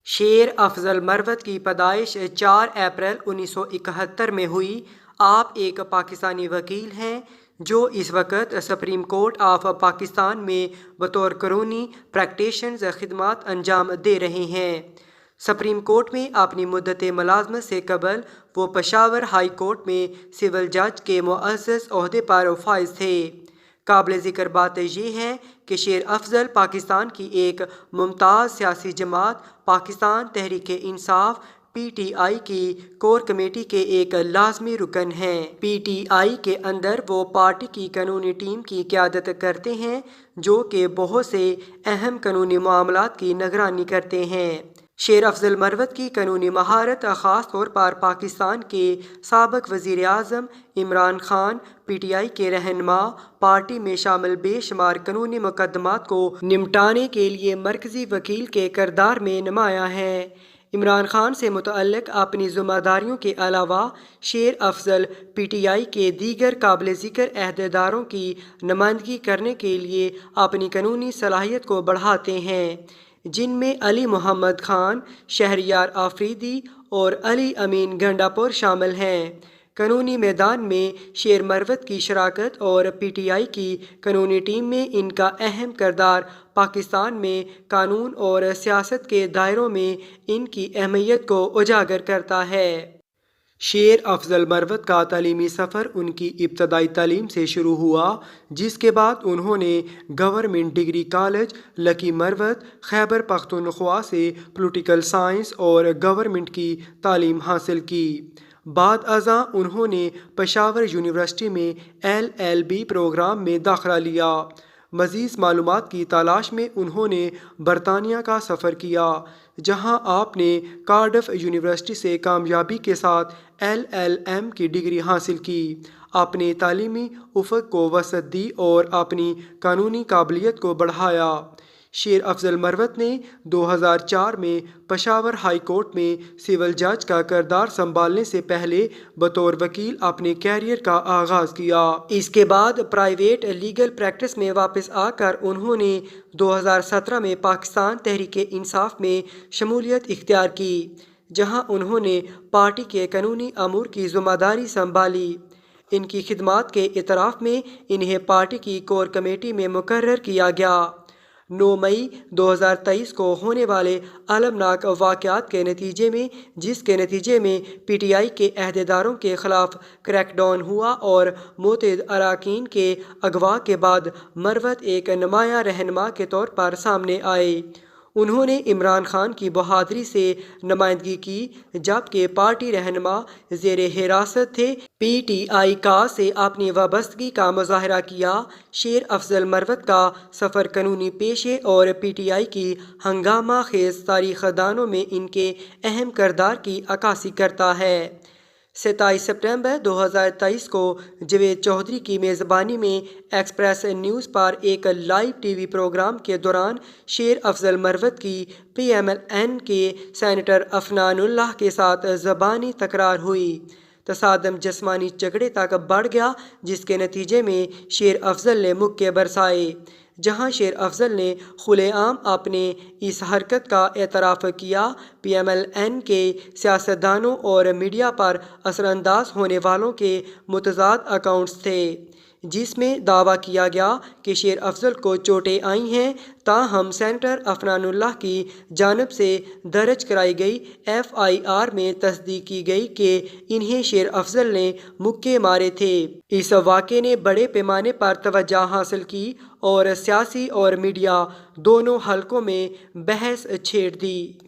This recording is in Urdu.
شیر افضل مروت کی پیدائش 4 اپریل 1971 میں ہوئی۔ آپ ایک پاکستانی وکیل ہیں جو اس وقت سپریم کورٹ آف پاکستان میں بطور قانونی پریکٹیشنر خدمات انجام دے رہے ہیں۔ سپریم کورٹ میں اپنی مدت ملازمت سے قبل وہ پشاور ہائی کورٹ میں سول جج کے معزز عہدے پر فائز تھے۔ قابل ذکر بات یہ ہے کہ شیر افضل پاکستان کی ایک ممتاز سیاسی جماعت پاکستان تحریک انصاف پی ٹی آئی کی کور کمیٹی کے ایک لازمی رکن ہیں۔ پی ٹی آئی کے اندر وہ پارٹی کی قانونی ٹیم کی قیادت کرتے ہیں جو کہ بہت سے اہم قانونی معاملات کی نگرانی کرتے ہیں۔ شیر افضل مروت کی قانونی مہارت خاص طور پر پاکستان کے سابق وزیر اعظم Imran Khan, P T I کے رہنما، پارٹی میں شامل بے شمار قانونی مقدمات کو نمٹانے کے لیے مرکزی وکیل کے کردار میں نمایاں ہے۔ عمران خان سے متعلق اپنی ذمہ داریوں کے علاوہ شیر افضل پی ٹی آئی کے دیگر قابل ذکر عہدیداروں کی نمائندگی کرنے کے لیے اپنی قانونی صلاحیت کو بڑھاتے ہیں، جن میں علی محمد خان، شہریار آفریدی اور علی امین گنڈاپور شامل ہیں۔ قانونی میدان میں شیر مروت کی شراکت اور پی ٹی آئی کی قانونی ٹیم میں ان کا اہم کردار پاکستان میں قانون اور سیاست کے دائروں میں ان کی اہمیت کو اجاگر کرتا ہے۔ شیر افضل مروت کا تعلیمی سفر ان کی ابتدائی تعلیم سے شروع ہوا، جس کے بعد انہوں نے گورنمنٹ ڈگری کالج لکی مروت، خیبر پختونخوا سے پولیٹیکل سائنس اور گورنمنٹ کی تعلیم حاصل کی۔ بعد ازاں انہوں نے پشاور یونیورسٹی میں ایل ایل بی پروگرام میں داخلہ لیا۔ مزید معلومات کی تلاش میں انہوں نے برطانیہ کا سفر کیا، جہاں آپ نے کارڈف یونیورسٹی سے کامیابی کے ساتھ ایل ایل ایم کی ڈگری حاصل کی، اپنے تعلیمی افق کو وسعت دی اور اپنی قانونی قابلیت کو بڑھایا۔ شیر افضل مروت نے 2004 میں پشاور ہائی کورٹ میں سول جج کا کردار سنبھالنے سے پہلے بطور وکیل اپنے کیریئر کا آغاز کیا۔ اس کے بعد پرائیویٹ لیگل پریکٹس میں واپس آ کر انہوں نے 2017 میں پاکستان تحریک انصاف میں شمولیت اختیار کی، جہاں انہوں نے پارٹی کے قانونی امور کی ذمہ داری سنبھالی۔ ان کی خدمات کے اعتراف میں انہیں پارٹی کی کور کمیٹی میں مقرر کیا گیا۔ 9 مئی 2023 کو ہونے والے المناک واقعات کے نتیجے میں، جس کے نتیجے میں پی ٹی آئی کے عہدیداروں کے خلاف کریک ڈاؤن ہوا اور متعدد اراکین کے اغوا کے بعد مروت ایک نمایاں رہنما کے طور پر سامنے آئے۔ انہوں نے عمران خان کی بہادری سے نمائندگی کی جبکہ پارٹی رہنما زیر حراست تھے۔ پی ٹی آئی کا سے اپنی وابستگی کا مظاہرہ کیا۔ شیر افضل مروت کا سفر قانونی پیشے اور پی ٹی آئی کی ہنگامہ خیز تاریخ دانوں میں ان کے اہم کردار کی عکاسی کرتا ہے۔ 27 سپتمبر 2023 کو جاوید چودھری کی میزبانی میں ایکسپریس نیوز پر ایک لائیو ٹی وی پروگرام کے دوران شیر افضل مروت کی پی ایم ایل این کے سینیٹر عفنان اللہ کے ساتھ زبانی تکرار ہوئی۔ تصادم جسمانی جھگڑے تک بڑھ گیا، جس کے نتیجے میں شیر افضل نے مکے برسائے، جہاں شیر افضل نے کھلے عام اپنے اس حرکت کا اعتراف کیا۔ پی ایم ایل این کے سیاستدانوں اور میڈیا پر اثر انداز ہونے والوں کے متضاد اکاؤنٹس تھے، جس میں دعویٰ کیا گیا کہ شیر افضل کو چوٹیں آئی ہیں، تاہم سینیٹر عفنان اللہ کی جانب سے درج کرائی گئی ایف آئی آر میں تصدیق کی گئی کہ انہیں شیر افضل نے مکے مارے تھے۔ اس واقعے نے بڑے پیمانے پر توجہ حاصل کی اور سیاسی اور میڈیا دونوں حلقوں میں بحث چھیڑ دی۔